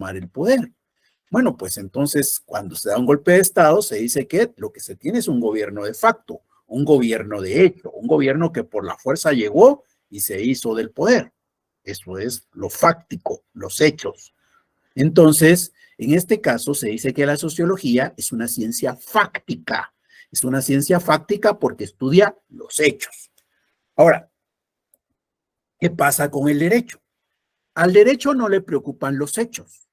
tomar el poder. Bueno, pues entonces cuando se da un golpe de Estado se dice que lo que se tiene es un gobierno de facto, un gobierno de hecho, un gobierno que por la fuerza llegó y se hizo del poder. Eso es lo fáctico, los hechos. Entonces, en este caso se dice que la sociología es una ciencia fáctica. Es una ciencia fáctica porque estudia los hechos. Ahora, ¿qué pasa con el derecho? Al derecho no le preocupan los hechos.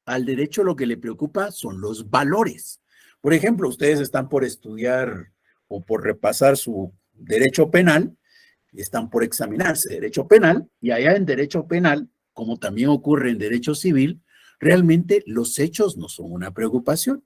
Al derecho lo que le preocupa son los valores. Por ejemplo, ustedes están por estudiar o por repasar su derecho penal, están por examinarse derecho penal, y allá en derecho penal, como también ocurre en derecho civil, realmente los hechos no son una preocupación.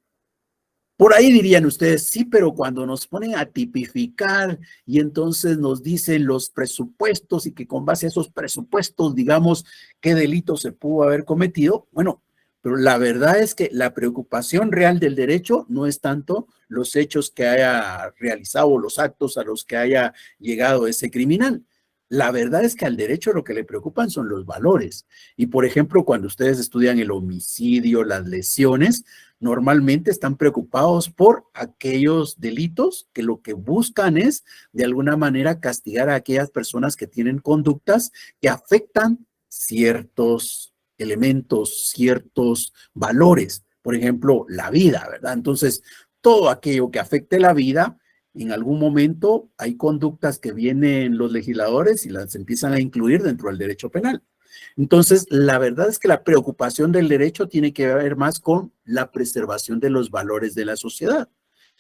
Por ahí dirían ustedes, sí, pero cuando nos ponen a tipificar y entonces nos dicen los presupuestos y que con base a esos presupuestos, digamos, qué delito se pudo haber cometido, bueno, pero la verdad es que la preocupación real del derecho no es tanto los hechos que haya realizado, los actos a los que haya llegado ese criminal. La verdad es que al derecho lo que le preocupan son los valores. Y por ejemplo, cuando ustedes estudian el homicidio, las lesiones, normalmente están preocupados por aquellos delitos que lo que buscan es de alguna manera castigar a aquellas personas que tienen conductas que afectan ciertos elementos, ciertos valores, por ejemplo, la vida, ¿verdad? Entonces, todo aquello que afecte la vida, en algún momento hay conductas que vienen los legisladores y las empiezan a incluir dentro del derecho penal. Entonces, la verdad es que la preocupación del derecho tiene que ver más con la preservación de los valores de la sociedad.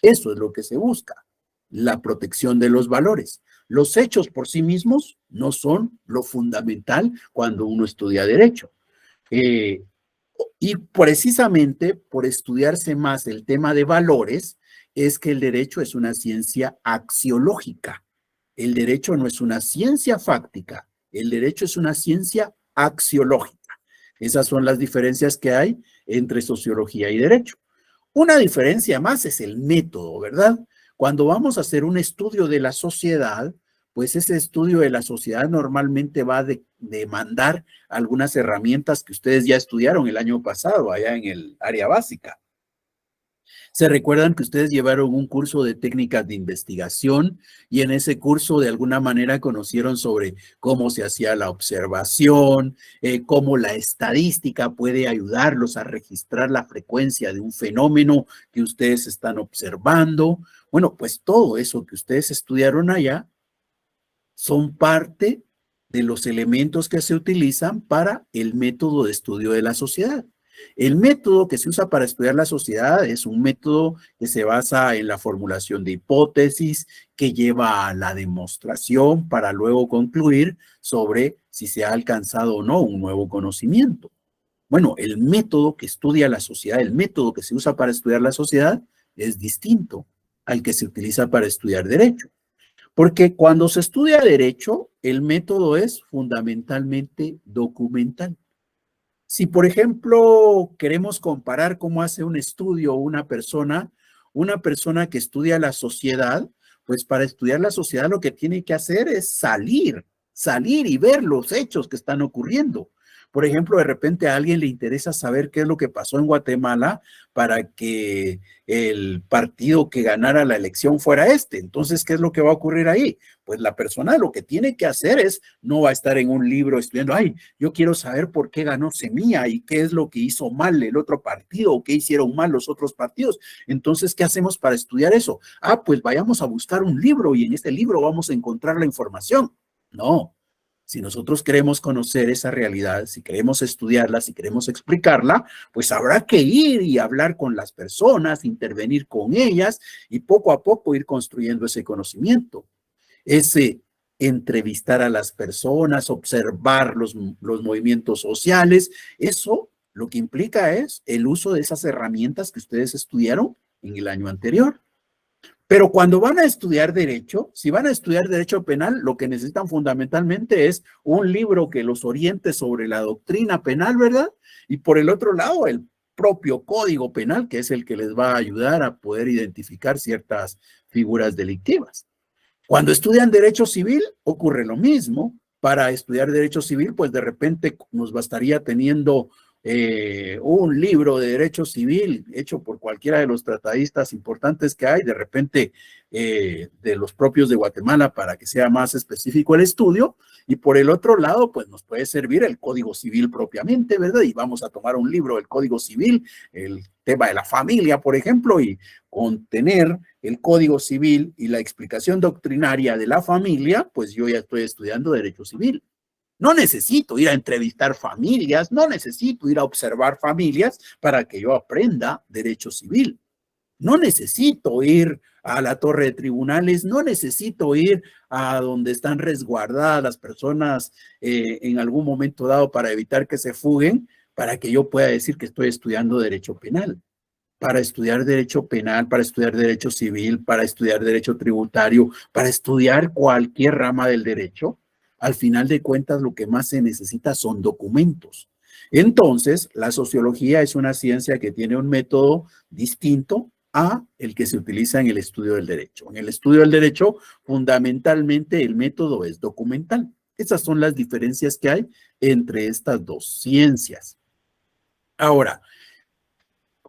Eso es lo que se busca, la protección de los valores. Los hechos por sí mismos no son lo fundamental cuando uno estudia derecho. Y precisamente por estudiarse más el tema de valores, es que el derecho es una ciencia axiológica. El derecho no es una ciencia fáctica, el derecho es una ciencia axiológica. Esas son las diferencias que hay entre sociología y derecho. Una diferencia más es el método, ¿verdad? Cuando vamos a hacer un estudio de la sociedad, pues ese estudio de la sociedad normalmente va a demandar algunas herramientas que ustedes ya estudiaron el año pasado, allá en el área básica. Se recuerdan que ustedes llevaron un curso de técnicas de investigación y en ese curso de alguna manera conocieron sobre cómo se hacía la observación, cómo la estadística puede ayudarlos a registrar la frecuencia de un fenómeno que ustedes están observando. Bueno, pues todo eso que ustedes estudiaron allá son parte de los elementos que se utilizan para el método de estudio de la sociedad. El método que se usa para estudiar la sociedad es un método que se basa en la formulación de hipótesis, que lleva a la demostración para luego concluir sobre si se ha alcanzado o no un nuevo conocimiento. Bueno, el método que estudia la sociedad, el método que se usa para estudiar la sociedad es distinto al que se utiliza para estudiar derecho. Porque cuando se estudia derecho, el método es fundamentalmente documental. Si, por ejemplo, queremos comparar cómo hace un estudio una persona que estudia la sociedad, pues para estudiar la sociedad lo que tiene que hacer es salir y ver los hechos que están ocurriendo. Por ejemplo, de repente a alguien le interesa saber qué es lo que pasó en Guatemala para que el partido que ganara la elección fuera este. Entonces, ¿qué es lo que va a ocurrir ahí? Pues la persona lo que tiene que hacer es, no va a estar en un libro estudiando, ay, yo quiero saber por qué ganó Semilla y qué es lo que hizo mal el otro partido o qué hicieron mal los otros partidos. Entonces, ¿qué hacemos para estudiar eso? Ah, pues vayamos a buscar un libro y en este libro vamos a encontrar la información. No. Si nosotros queremos conocer esa realidad, si queremos estudiarla, si queremos explicarla, pues habrá que ir y hablar con las personas, intervenir con ellas y poco a poco ir construyendo ese conocimiento. Ese entrevistar a las personas, observar los movimientos sociales, eso lo que implica es el uso de esas herramientas que ustedes estudiaron en el año anterior. Pero cuando van a estudiar derecho, si van a estudiar derecho penal, lo que necesitan fundamentalmente es un libro que los oriente sobre la doctrina penal, ¿verdad? Y por el otro lado, el propio código penal, que es el que les va a ayudar a poder identificar ciertas figuras delictivas. Cuando estudian derecho civil, ocurre lo mismo. Para estudiar derecho civil, pues de repente nos bastaría teniendo un libro de derecho civil hecho por cualquiera de los tratadistas importantes que hay, de repente de los propios de Guatemala para que sea más específico el estudio, y por el otro lado, pues nos puede servir el Código Civil propiamente, ¿verdad? Y vamos a tomar un libro del Código Civil, el tema de la familia, por ejemplo, y contener el Código Civil y la explicación doctrinaria de la familia, pues yo ya estoy estudiando derecho civil. No necesito ir a entrevistar familias, no necesito ir a observar familias para que yo aprenda derecho civil. No necesito ir a la torre de tribunales, no necesito ir a donde están resguardadas las personas en algún momento dado para evitar que se fuguen, para que yo pueda decir que estoy estudiando derecho penal. Para estudiar derecho penal, para estudiar derecho civil, para estudiar derecho tributario, para estudiar cualquier rama del derecho, al final de cuentas lo que más se necesita son documentos. Entonces, la sociología es una ciencia que tiene un método distinto a el que se utiliza en el estudio del derecho. En el estudio del derecho, fundamentalmente el método es documental. Esas son las diferencias que hay entre estas dos ciencias. Ahora,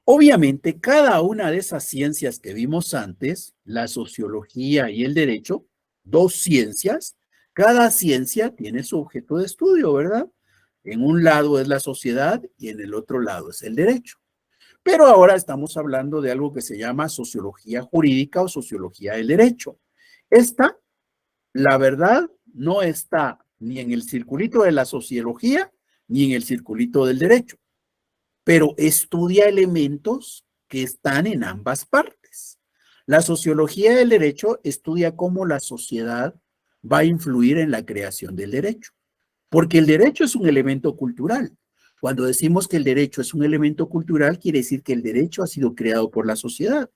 obviamente, cada una de esas ciencias que vimos antes, la sociología y el derecho, dos ciencias, cada ciencia tiene su objeto de estudio, ¿verdad? En un lado es la sociedad y en el otro lado es el derecho. Pero ahora estamos hablando de algo que se llama sociología jurídica o sociología del derecho. Esta, la verdad, no está ni en el circulito de la sociología ni en el circulito del derecho, pero estudia elementos que están en ambas partes. La sociología del derecho estudia cómo la sociedad va a influir en la creación del derecho, porque el derecho es un elemento cultural. Cuando decimos que el derecho es un elemento cultural, quiere decir que el derecho ha sido creado por la sociedad.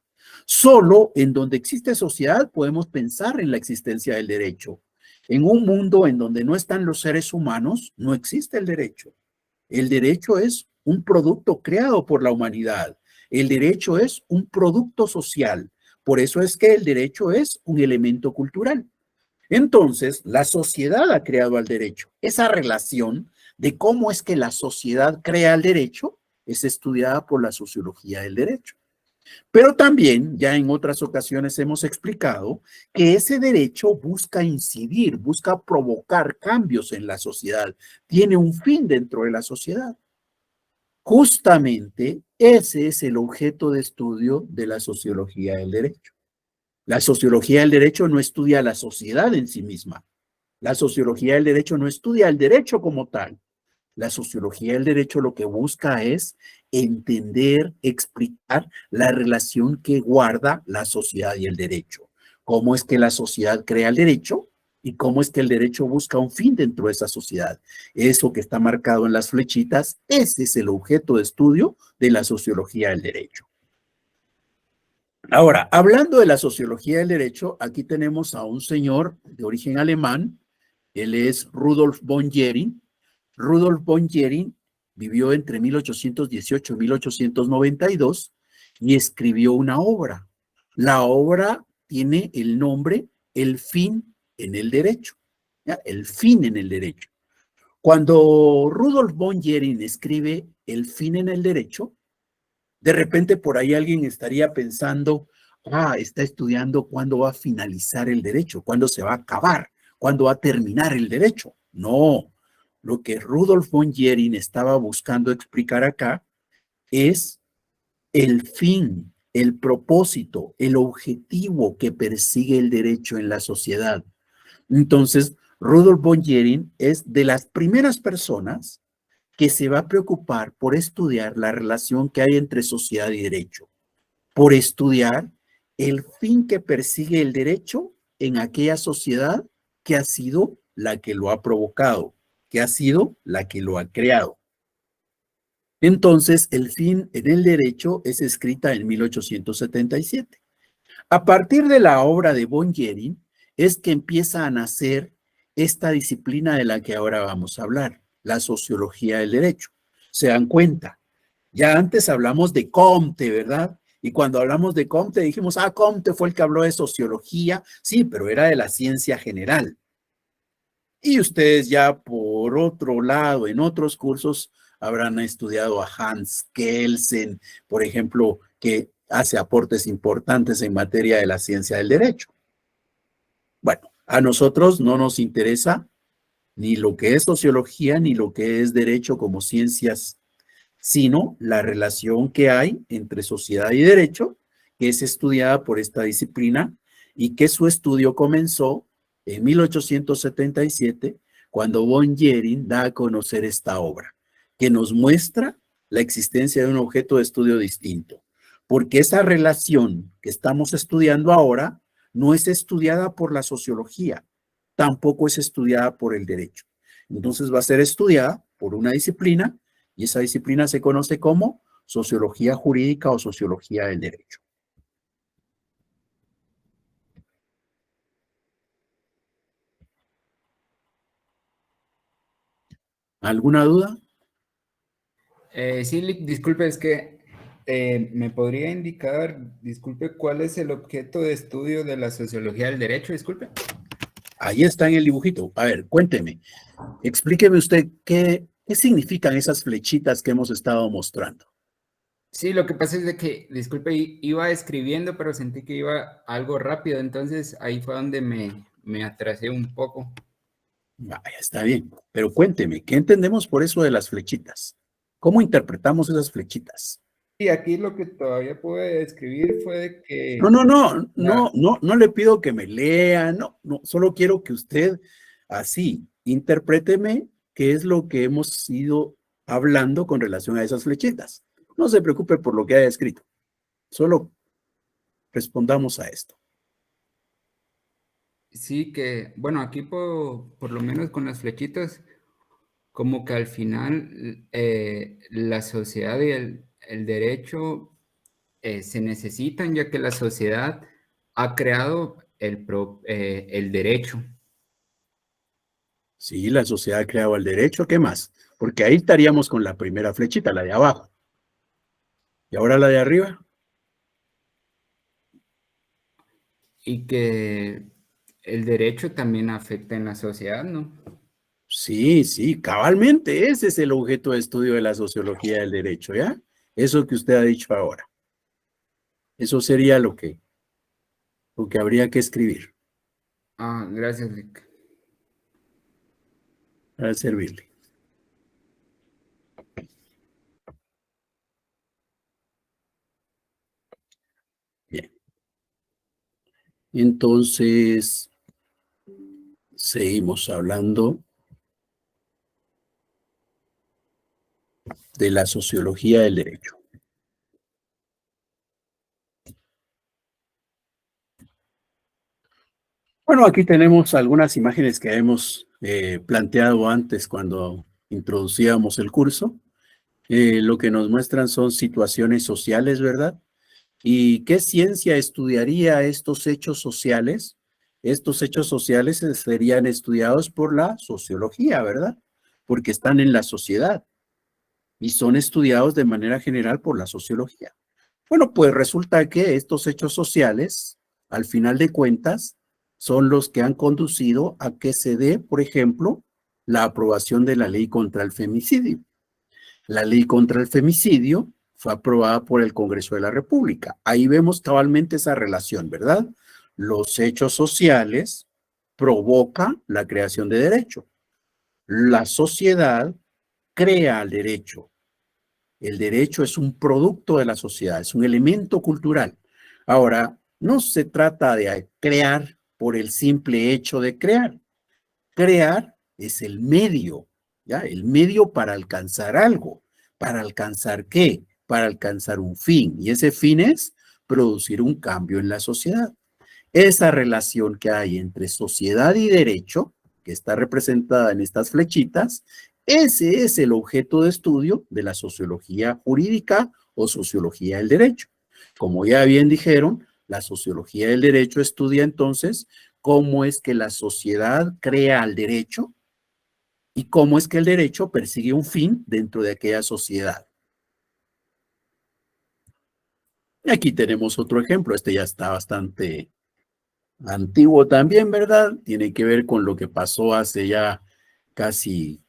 Solo en donde existe sociedad podemos pensar en la existencia del derecho. En un mundo en donde no están los seres humanos, no existe el derecho. El derecho es un producto creado por la humanidad. El derecho es un producto social. Por eso es que el derecho es un elemento cultural. Entonces, la sociedad ha creado al derecho. Esa relación de cómo es que la sociedad crea el derecho es estudiada por la sociología del derecho. Pero también, ya en otras ocasiones hemos explicado que ese derecho busca incidir, busca provocar cambios en la sociedad, tiene un fin dentro de la sociedad. Justamente ese es el objeto de estudio de la sociología del derecho. La sociología del derecho no estudia la sociedad en sí misma. La sociología del derecho no estudia el derecho como tal. La sociología del derecho lo que busca es entender, explicar la relación que guarda la sociedad y el derecho. ¿Cómo es que la sociedad crea el derecho? ¿Y cómo es que el derecho busca un fin dentro de esa sociedad? Eso que está marcado en las flechitas, ese es el objeto de estudio de la sociología del derecho. Ahora, hablando de la sociología del derecho, aquí tenemos a un señor de origen alemán, él es Rudolf von Jhering. Rudolf von Jhering vivió entre 1818 y 1892 y escribió una obra. La obra tiene el nombre El fin en el derecho. ¿Ya? El fin en el derecho. Cuando Rudolf von Jhering escribe El fin en el derecho, de repente por ahí alguien estaría pensando, está estudiando cuándo va a finalizar el derecho, cuándo se va a acabar, cuándo va a terminar el derecho. No, lo que Rudolf von Jhering estaba buscando explicar acá es el fin, el propósito, el objetivo que persigue el derecho en la sociedad. Entonces, Rudolf von Jhering es de las primeras personas que se va a preocupar por estudiar la relación que hay entre sociedad y derecho, por estudiar el fin que persigue el derecho en aquella sociedad que ha sido la que lo ha provocado, que ha sido la que lo ha creado. Entonces, el fin en el derecho es escrita en 1877. A partir de la obra de von Jhering es que empieza a nacer esta disciplina de la que ahora vamos a hablar, la sociología del derecho. ¿Se dan cuenta? Ya antes hablamos de Comte, ¿verdad? Y cuando hablamos de Comte dijimos, Comte fue el que habló de sociología. Sí, pero era de la ciencia general. Y ustedes ya por otro lado, en otros cursos, habrán estudiado a Hans Kelsen, por ejemplo, que hace aportes importantes en materia de la ciencia del derecho. Bueno, a nosotros no nos interesa ni lo que es sociología ni lo que es derecho como ciencias, sino la relación que hay entre sociedad y derecho, que es estudiada por esta disciplina y que su estudio comenzó en 1877, cuando von Jering da a conocer esta obra, que nos muestra la existencia de un objeto de estudio distinto, porque esa relación que estamos estudiando ahora no es estudiada por la sociología, tampoco es estudiada por el derecho. Entonces va a ser estudiada por una disciplina y esa disciplina se conoce como sociología jurídica o sociología del derecho. ¿Alguna duda? Sí, disculpe, es que me podría indicar, disculpe, ¿cuál es el objeto de estudio de la sociología del derecho? Disculpe. Ahí está en el dibujito. A ver, cuénteme. Explíqueme usted qué significan esas flechitas que hemos estado mostrando. Sí, lo que pasa es de que, disculpe, iba escribiendo, pero sentí que iba algo rápido, entonces ahí fue donde me atrasé un poco. Vaya, está bien. Pero cuénteme, ¿qué entendemos por eso de las flechitas? ¿Cómo interpretamos esas flechitas? Y aquí lo que todavía pude escribir fue de No, que no, no, la, no, no, no le pido que me lea, no, no, solo quiero que usted así interpréteme qué es lo que hemos ido hablando con relación a esas flechitas. No se preocupe por lo que haya escrito, solo respondamos a esto. sí que, bueno, aquí por lo menos con las flechitas, como que al final la sociedad y el derecho se necesitan, ya que la sociedad ha creado el derecho. Sí, la sociedad ha creado el derecho, ¿qué más? Porque ahí estaríamos con la primera flechita, la de abajo. ¿Y ahora la de arriba? Y que el derecho también afecta en la sociedad, ¿no? Sí, sí, cabalmente, ese es el objeto de estudio de la sociología del derecho, ¿ya? Eso que usted ha dicho ahora. Eso sería lo que habría que escribir Ah, gracias, Rick. para servirle. Bien. Entonces, seguimos hablando de la sociología del derecho. Bueno, aquí tenemos algunas imágenes que hemos planteado antes cuando introducíamos el curso. Lo que nos muestran son situaciones sociales, ¿verdad? ¿Y qué ciencia estudiaría estos hechos sociales? Estos hechos sociales serían estudiados por la sociología, ¿verdad? Porque están en la sociedad y son estudiados de manera general por la sociología. Bueno, pues resulta que estos hechos sociales, al final de cuentas, son los que han conducido a que se dé, por ejemplo, la aprobación de la ley contra el femicidio. La ley contra el femicidio fue aprobada por el Congreso de la República. Ahí vemos cabalmente esa relación, ¿verdad? Los hechos sociales provocan la creación de derecho. La sociedad crea el derecho. El derecho es un producto de la sociedad, es un elemento cultural. Ahora, no se trata de crear por el simple hecho de crear. Crear es el medio, ¿ya? El medio para alcanzar algo. ¿Para alcanzar qué? Para alcanzar un fin. Y ese fin es producir un cambio en la sociedad. Esa relación que hay entre sociedad y derecho, que está representada en estas flechitas, ese es el objeto de estudio de la sociología jurídica o sociología del derecho. Como ya bien dijeron, la sociología del derecho estudia entonces cómo es que la sociedad crea el derecho y cómo es que el derecho persigue un fin dentro de aquella sociedad. Y aquí tenemos otro ejemplo, este ya está bastante antiguo también, ¿verdad? Tiene que ver con lo que pasó hace ya casi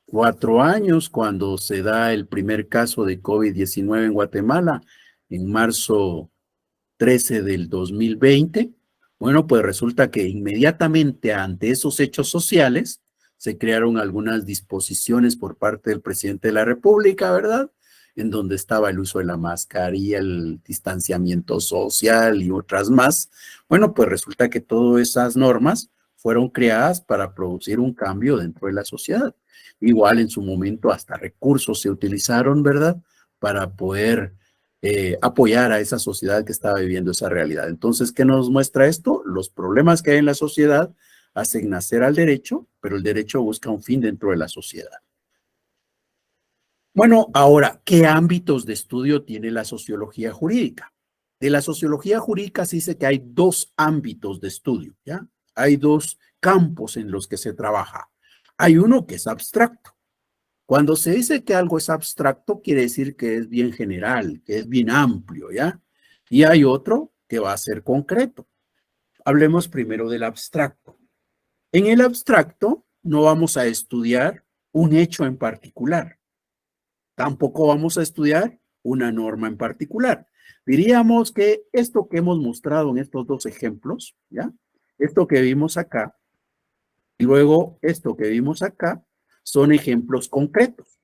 4 años cuando se da el primer caso de COVID-19 en Guatemala, en marzo 13 del 2020. Bueno, pues resulta que inmediatamente ante esos hechos sociales se crearon algunas disposiciones por parte del presidente de la República, ¿verdad? En donde estaba el uso de la mascarilla, el distanciamiento social y otras más. Bueno, pues resulta que todas esas normas fueron creadas para producir un cambio dentro de la sociedad. Igual en su momento hasta recursos se utilizaron, ¿verdad? Para poder apoyar a esa sociedad que estaba viviendo esa realidad. Entonces, ¿qué nos muestra esto? Los problemas que hay en la sociedad hacen nacer al derecho, pero el derecho busca un fin dentro de la sociedad. Bueno, ahora, ¿qué ámbitos de estudio tiene la sociología jurídica? De la sociología jurídica se dice que hay 2 ámbitos de estudio, ¿ya? Hay 2 campos en los que se trabaja. Hay uno que es abstracto. Cuando se dice que algo es abstracto, quiere decir que es bien general, que es bien amplio, ¿ya? Y hay otro que va a ser concreto. Hablemos primero del abstracto. En el abstracto no vamos a estudiar un hecho en particular. Tampoco vamos a estudiar una norma en particular. Diríamos que esto que hemos mostrado en estos 2 ejemplos, ¿ya? Esto que vimos acá y luego esto que vimos acá son ejemplos concretos.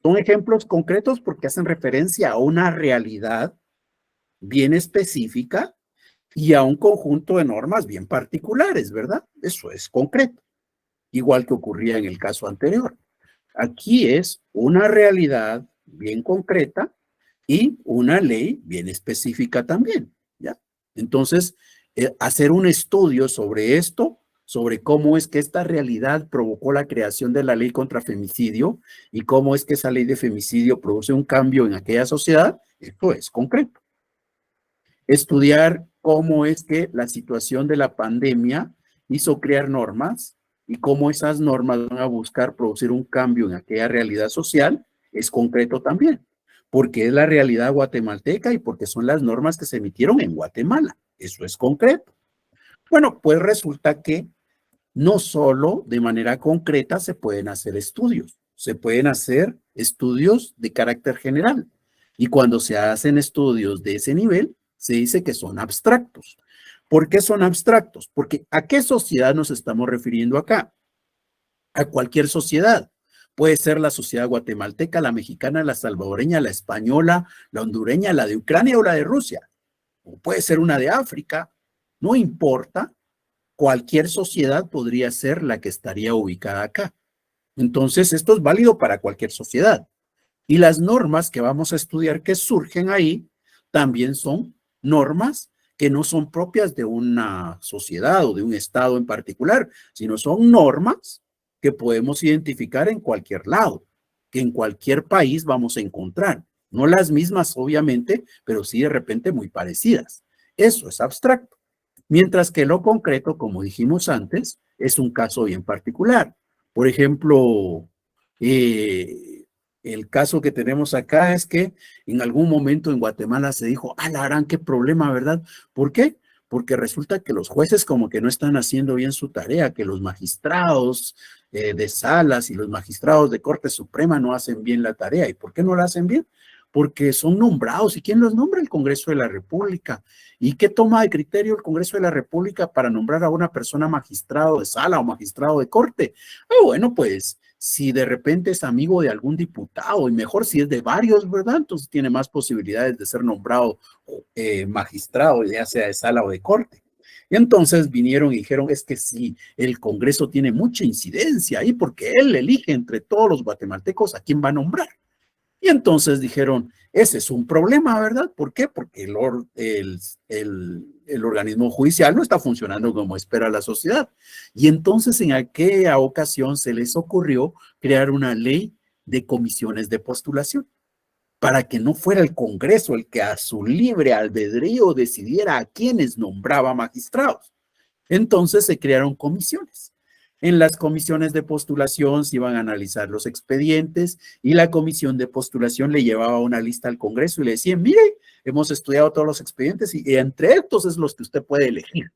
Son ejemplos concretos porque hacen referencia a una realidad bien específica y a un conjunto de normas bien particulares, ¿verdad? Eso es concreto, igual que ocurría en el caso anterior. Aquí es una realidad bien concreta y una ley bien específica también, ¿ya? Entonces, hacer un estudio sobre esto, sobre cómo es que esta realidad provocó la creación de la ley contra femicidio y cómo es que esa ley de femicidio produce un cambio en aquella sociedad, esto es concreto. Estudiar cómo es que la situación de la pandemia hizo crear normas y cómo esas normas van a buscar producir un cambio en aquella realidad social, es concreto también, porque es la realidad guatemalteca y porque son las normas que se emitieron en Guatemala. Eso es concreto. Bueno, pues resulta que no solo de manera concreta se pueden hacer estudios, se pueden hacer estudios de carácter general. Y cuando se hacen estudios de ese nivel, se dice que son abstractos. ¿Por qué son abstractos? Porque ¿a qué sociedad nos estamos refiriendo acá? A cualquier sociedad. Puede ser la sociedad guatemalteca, la mexicana, la salvadoreña, la española, la hondureña, la de Ucrania o la de Rusia. O puede ser una de África. No importa, cualquier sociedad podría ser la que estaría ubicada acá. Entonces, esto es válido para cualquier sociedad. Y las normas que vamos a estudiar que surgen ahí también son normas que no son propias de una sociedad o de un estado en particular, sino son normas que podemos identificar en cualquier lado, que en cualquier país vamos a encontrar. No las mismas, obviamente, pero sí de repente muy parecidas. Eso es abstracto. Mientras que lo concreto, como dijimos antes, es un caso bien particular. Por ejemplo, el caso que tenemos acá es que en algún momento en Guatemala se dijo, ah, la gran, qué problema, ¿verdad? ¿Por qué? Porque resulta que los jueces como que no están haciendo bien su tarea, que los magistrados de salas y los magistrados de Corte Suprema no hacen bien la tarea. ¿Y por qué no la hacen bien? Porque son nombrados. ¿Y quién los nombra? El Congreso de la República. ¿Y qué toma de criterio el Congreso de la República para nombrar a una persona magistrado de sala o magistrado de corte? Ah, bueno, pues si de repente es amigo de algún diputado y mejor si es de varios, ¿verdad? Entonces tiene más posibilidades de ser nombrado magistrado, ya sea de sala o de corte. Y entonces vinieron y dijeron, es que sí, el Congreso tiene mucha incidencia ahí porque él elige entre todos los guatemaltecos a quién va a nombrar. Y entonces dijeron, ese es un problema, ¿verdad? ¿Por qué? Porque el organismo judicial no está funcionando como espera la sociedad. Y entonces en aquella ocasión se les ocurrió crear una ley de comisiones de postulación para que no fuera el Congreso el que a su libre albedrío decidiera a quiénes nombraba magistrados. Entonces se crearon comisiones. En las comisiones de postulación se iban a analizar los expedientes y la comisión de postulación le llevaba una lista al Congreso y le decían, mire, hemos estudiado todos los expedientes y entre estos es los que usted puede elegir.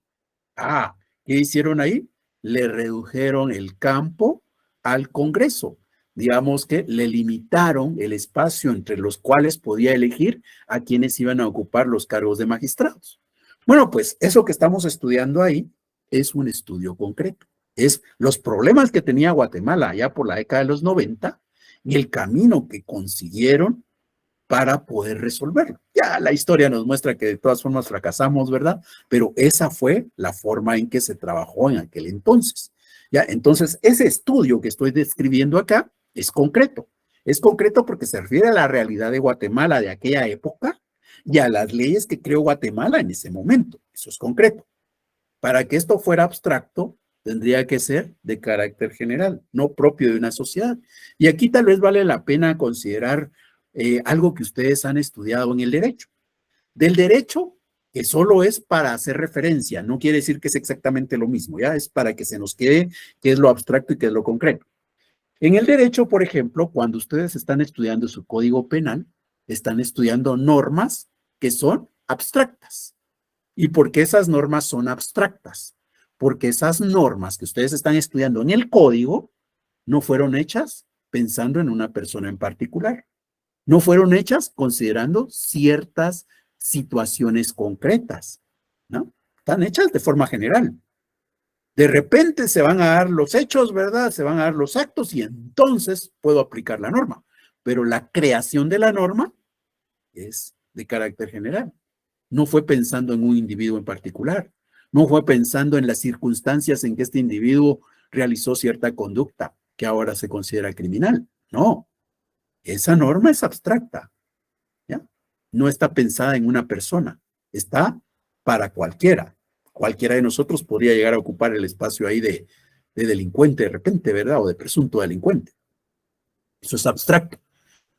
Ah, ¿qué hicieron ahí? Le redujeron el campo al Congreso. digamos que le limitaron el espacio entre los cuales podía elegir a quienes iban a ocupar los cargos de magistrados. Bueno, pues eso que estamos estudiando ahí es un estudio concreto. Es los problemas que tenía Guatemala allá por la década de los 90 y el camino que consiguieron para poder resolverlo. Ya la historia nos muestra que de todas formas fracasamos, ¿verdad? Pero esa fue la forma en que se trabajó en aquel entonces. Ya, entonces ese estudio que estoy describiendo acá es concreto. Es concreto porque se refiere a la realidad de Guatemala de aquella época y a las leyes que creó Guatemala en ese momento. Eso es concreto. Para que esto fuera abstracto, tendría que ser de carácter general, no propio de una sociedad. Y aquí tal vez vale la pena considerar algo que ustedes han estudiado en el derecho. Del derecho, que solo es para hacer referencia, no quiere decir que es exactamente lo mismo, ya es para que se nos quede qué es lo abstracto y qué es lo concreto. En el derecho, por ejemplo, cuando ustedes están estudiando su código penal, están estudiando normas que son abstractas. ¿Y por qué esas normas son abstractas? Porque esas normas que ustedes están estudiando en el código no fueron hechas pensando en una persona en particular. No fueron hechas considerando ciertas situaciones concretas, ¿no? Están hechas de forma general. De repente se van a dar los hechos, ¿verdad? Se van a dar los actos y entonces puedo aplicar la norma. Pero la creación de la norma es de carácter general. No fue pensando en un individuo en particular. No fue pensando en las circunstancias en que este individuo realizó cierta conducta que ahora se considera criminal. No, esa norma es abstracta, ¿ya? No está pensada en una persona, está para cualquiera. Cualquiera de nosotros podría llegar a ocupar el espacio ahí de delincuente de repente, ¿verdad? O de presunto delincuente. Eso es abstracto.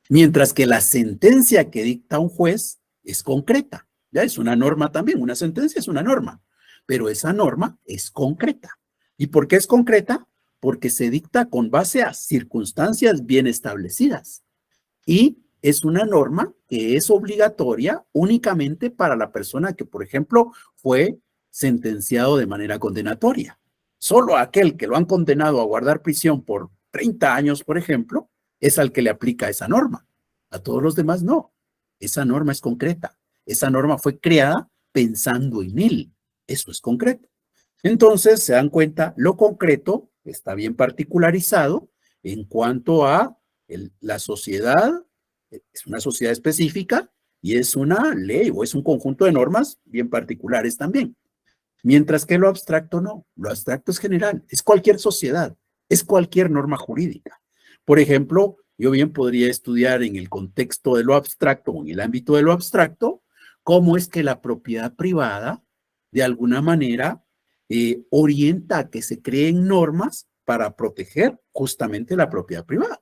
Mientras que la sentencia que dicta un juez es concreta, ¿ya? Es una norma también, una sentencia es una norma, pero esa norma es concreta. ¿Y por qué es concreta? Porque se dicta con base a circunstancias bien establecidas. Y es una norma que es obligatoria únicamente para la persona que, por ejemplo, fue sentenciado de manera condenatoria. Solo aquel que lo han condenado a guardar prisión por 30 años, por ejemplo, es al que le aplica esa norma. A todos los demás no. Esa norma es concreta. Esa norma fue creada pensando en él. Eso es concreto. Entonces, se dan cuenta, lo concreto está bien particularizado en cuanto a la sociedad, es una sociedad específica y es una ley o es un conjunto de normas bien particulares también. Mientras que lo abstracto no, lo abstracto es general, es cualquier sociedad, es cualquier norma jurídica. Por ejemplo, yo bien podría estudiar en el contexto de lo abstracto o en el ámbito de lo abstracto, cómo es que la propiedad privada, de alguna manera, orienta a que se creen normas para proteger justamente la propiedad privada.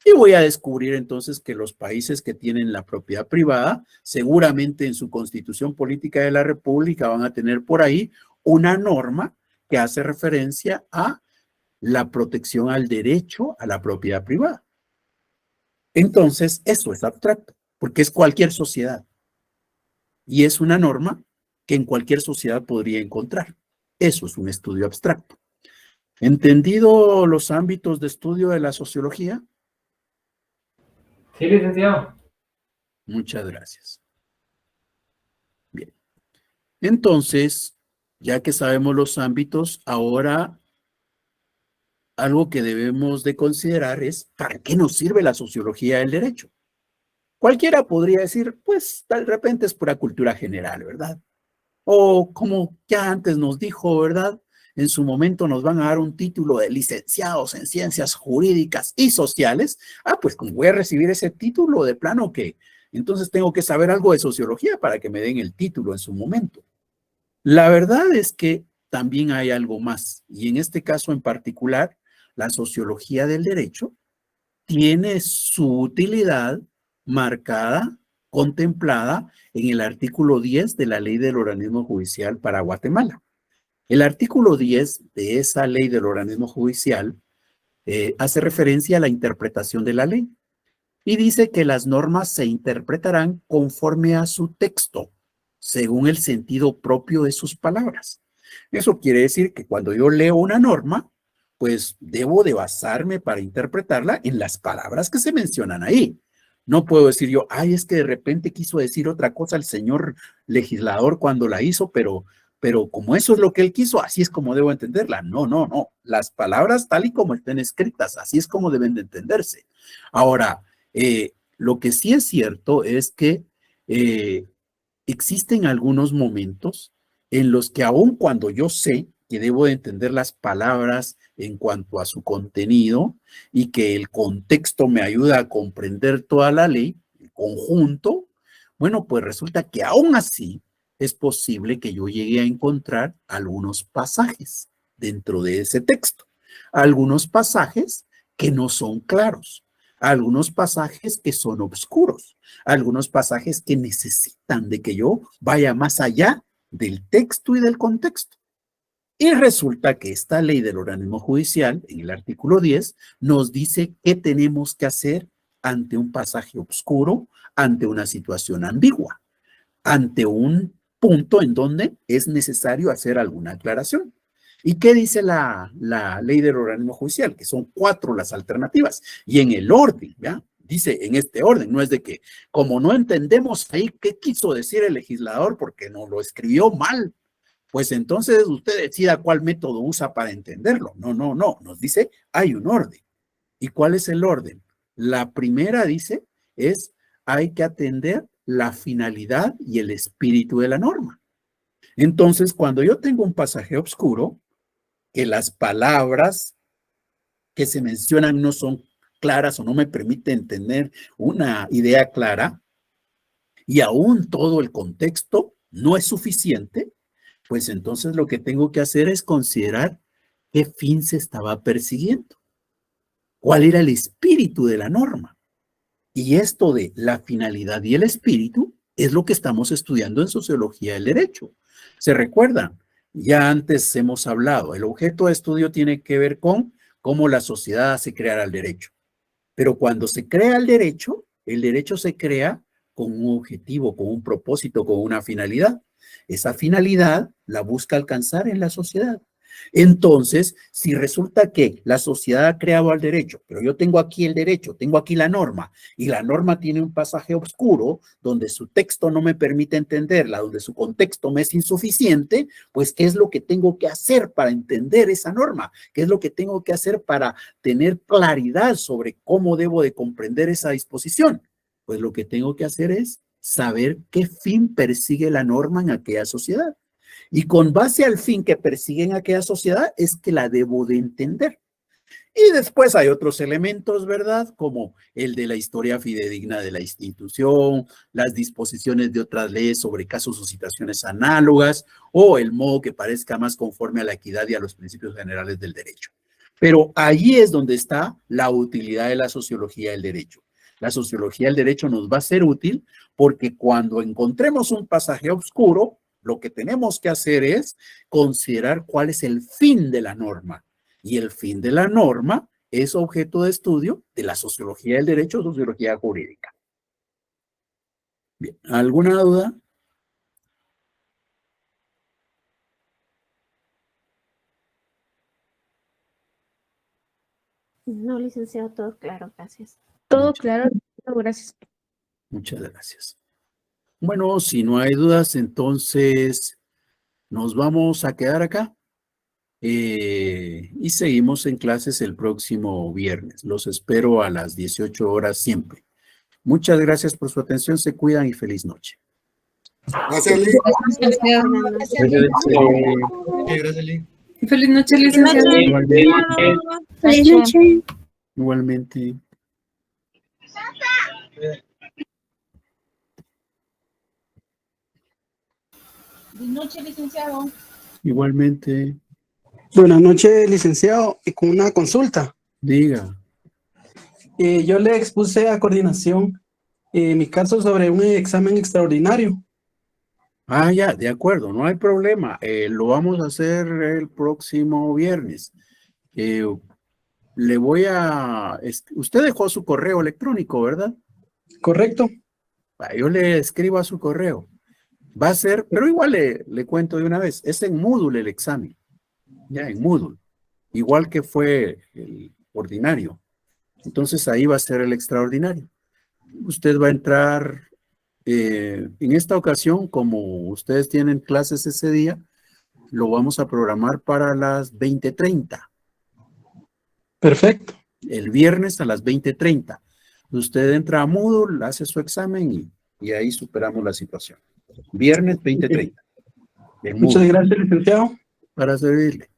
Y voy a descubrir entonces que los países que tienen la propiedad privada, seguramente en su constitución política de la República van a tener por ahí una norma que hace referencia a la protección al derecho a la propiedad privada. Entonces, eso es abstracto, porque es cualquier sociedad. Y es una norma que en cualquier sociedad podría encontrar. Eso es un estudio abstracto. ¿Entendido los ámbitos de estudio de la sociología? Sí, licenciado. Muchas gracias. Bien. Entonces, ya que sabemos los ámbitos, ahora algo que debemos de considerar es ¿para qué nos sirve la sociología del derecho? Cualquiera podría decir, pues, de repente es pura cultura general, ¿verdad? O como ya antes nos dijo, ¿verdad? En su momento nos van a dar un título de licenciados en ciencias jurídicas y sociales. Ah, pues como voy a recibir ese título de plano que entonces tengo que saber algo de sociología para que me den el título en su momento. La verdad es que también hay algo más, y en este caso en particular, la sociología del derecho tiene su utilidad marcada, contemplada en el artículo 10 de la Ley del Organismo Judicial para Guatemala. El artículo 10 de esa Ley del Organismo Judicial hace referencia a la interpretación de la ley y dice que las normas se interpretarán conforme a su texto, según el sentido propio de sus palabras. Eso quiere decir que cuando yo leo una norma, pues debo de basarme para interpretarla en las palabras que se mencionan ahí. No puedo decir yo, ay, es que de repente quiso decir otra cosa el señor legislador cuando la hizo, pero como eso es lo que él quiso, así es como debo entenderla. No, no, no. Las palabras tal y como estén escritas, así es como deben de entenderse. Ahora, lo que sí es cierto es que existen algunos momentos en los que aun cuando yo sé que debo de entender las palabras en cuanto a su contenido y que el contexto me ayuda a comprender toda la ley, el conjunto, bueno, pues resulta que aún así es posible que yo llegue a encontrar algunos pasajes dentro de ese texto, algunos pasajes que no son claros, algunos pasajes que son oscuros, algunos pasajes que necesitan de que yo vaya más allá del texto y del contexto. Y resulta que esta ley del organismo judicial, en el artículo 10, nos dice qué tenemos que hacer ante un pasaje oscuro, ante una situación ambigua, ante un punto en donde es necesario hacer alguna aclaración. ¿Y qué dice la ley del organismo judicial? Que son 4 las alternativas. Y en el orden, ¿ya? Dice en este orden, no es de que como no entendemos ahí qué quiso decir el legislador porque nos lo escribió mal, pues entonces usted decida cuál método usa para entenderlo. No, no, no. Nos dice, hay un orden. ¿Y cuál es el orden? La primera, dice, es hay que atender la finalidad y el espíritu de la norma. Entonces, cuando yo tengo un pasaje oscuro, que las palabras que se mencionan no son claras o no me permiten tener una idea clara, y aún todo el contexto no es suficiente, pues entonces lo que tengo que hacer es considerar qué fin se estaba persiguiendo, cuál era el espíritu de la norma. Y esto de la finalidad y el espíritu es lo que estamos estudiando en sociología del derecho. ¿Se recuerdan? Ya antes hemos hablado, el objeto de estudio tiene que ver con cómo la sociedad hace crear al derecho. Pero cuando se crea el derecho se crea con un objetivo, con un propósito, con una finalidad. Esa finalidad la busca alcanzar en la sociedad. Entonces, si resulta que la sociedad ha creado al derecho, pero yo tengo aquí el derecho, tengo aquí la norma, y la norma tiene un pasaje oscuro donde su texto no me permite entenderla, donde su contexto me es insuficiente, pues ¿qué es lo que tengo que hacer para entender esa norma? ¿Qué es lo que tengo que hacer para tener claridad sobre cómo debo de comprender esa disposición? Pues lo que tengo que hacer es saber qué fin persigue la norma en aquella sociedad. Y con base al fin que persigue en aquella sociedad es que la debo de entender. Y después hay otros elementos, ¿verdad? Como el de la historia fidedigna de la institución, las disposiciones de otras leyes sobre casos o situaciones análogas, o el modo que parezca más conforme a la equidad y a los principios generales del derecho. Pero allí es donde está la utilidad de la sociología del derecho. La sociología del derecho nos va a ser útil porque cuando encontremos un pasaje oscuro, lo que tenemos que hacer es considerar cuál es el fin de la norma. Y el fin de la norma es objeto de estudio de la sociología del derecho o sociología jurídica. Bien, ¿alguna duda? No, licenciado, todo claro, gracias. Todo claro, gracias. Muchas gracias. Bueno, si no hay dudas, entonces nos vamos a quedar acá y seguimos en clases el próximo viernes. Los espero a las 18 horas siempre. Muchas gracias por su atención, se cuidan y feliz noche. Gracias, Lee. Gracias, Lee. Feliz noche, licenciado. Feliz noche. Igualmente. Buenas noches, licenciado. Igualmente. Buenas noches, licenciado, y con una consulta. Diga. Yo le expuse a coordinación mi caso sobre un examen extraordinario. Ah, ya, de acuerdo, no hay problema. Lo vamos a hacer el próximo viernes. Le voy a... Usted dejó su correo electrónico, ¿verdad? ¿Correcto? Yo le escribo a su correo. Va a ser, pero igual le cuento de una vez, es en Moodle el examen. Ya, en Moodle. igual que fue el ordinario. Entonces ahí va a ser el extraordinario. Usted va a entrar, en esta ocasión, como ustedes tienen clases ese día, lo vamos a programar para las 20:30. Perfecto. El viernes a las 20:30. Usted entra a Moodle, hace su examen y ahí superamos la situación. Viernes 20:30. Muchas gracias, licenciado. Para servirle.